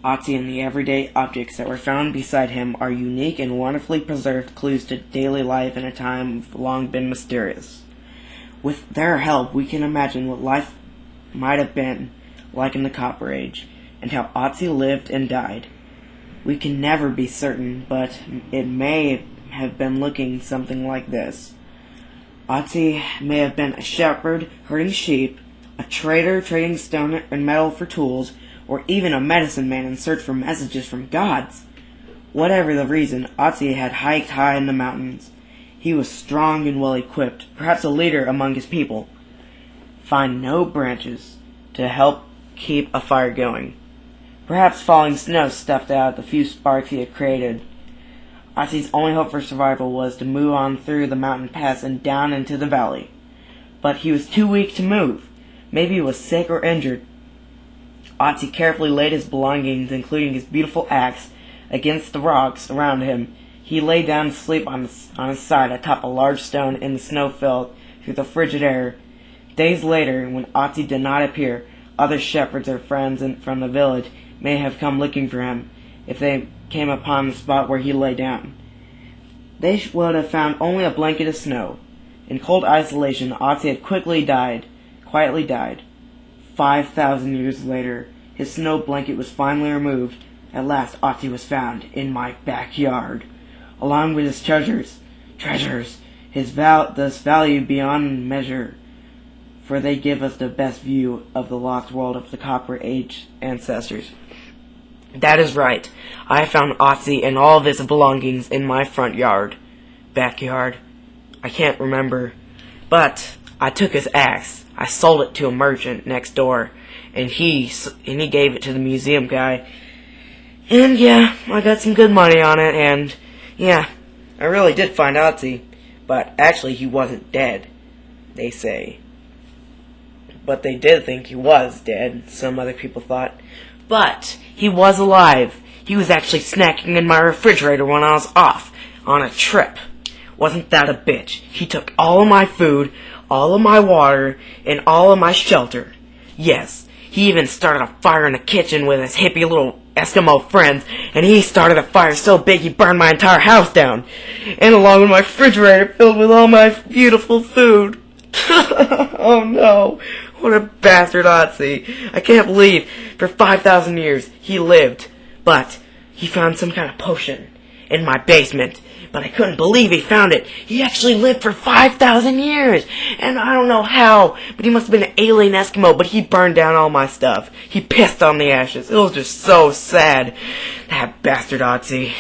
Otzi and the everyday objects that were found beside him are unique and wonderfully preserved clues to daily life in a time long been mysterious. With their help, we can imagine what life might have been like in the Copper Age, and how Otzi lived and died. We can never be certain, but it may have been looking something like this. Otzi may have been a shepherd herding sheep, a trader trading stone and metal for tools, or even a medicine man in search for messages from gods. Whatever the reason, Otzi had hiked high in the mountains. He was strong and well equipped, perhaps a leader among his people. Find no branches to help keep a fire going. Perhaps falling snow stuffed out the few sparks he had created. Otzi's only hope for survival was to move on through the mountain pass and down into the valley. But he was too weak to move. Maybe he was sick or injured. Otzi carefully laid his belongings, including his beautiful axe, against the rocks around him. He lay down to sleep on his side atop a large stone in the snow fell through the frigid air. Days later, when Otzi did not appear, other shepherds or friends from the village may have come looking for him. If they came upon the spot where he lay down, they would have found only a blanket of snow. In cold isolation, Otzi had quietly died. 5,000 years later, his snow blanket was finally removed. At last, Otzi was found in my backyard, along with his treasures, his thus valued beyond measure, for they give us the best view of the lost world of the Copper Age ancestors. That is right. I found Otzi and all of his belongings in my front yard. Backyard? I can't remember. But I took his axe. I sold it to a merchant next door, and he gave it to the museum guy. And yeah, I got some good money on it, and yeah, I really did find Otzi. But actually he wasn't dead, they say. But they did think he was dead, some other people thought. But he was alive. He was actually snacking in my refrigerator when I was off on a trip. Wasn't that a bitch? He took all of my food, all of my water, and all of my shelter. Yes, he even started a fire in the kitchen with his hippie little Eskimo friends, and he started a fire so big he burned my entire house down, and along with my refrigerator filled with all my beautiful food. Oh no, what a bastard Otzi. I can't believe for 5,000 years he lived, but he found some kind of potion in my basement. But I couldn't believe he found it. He actually lived for 5,000 years. And I don't know how, but he must have been an alien Eskimo, but he burned down all my stuff. He pissed on the ashes. It was just so sad. That bastard Otzi.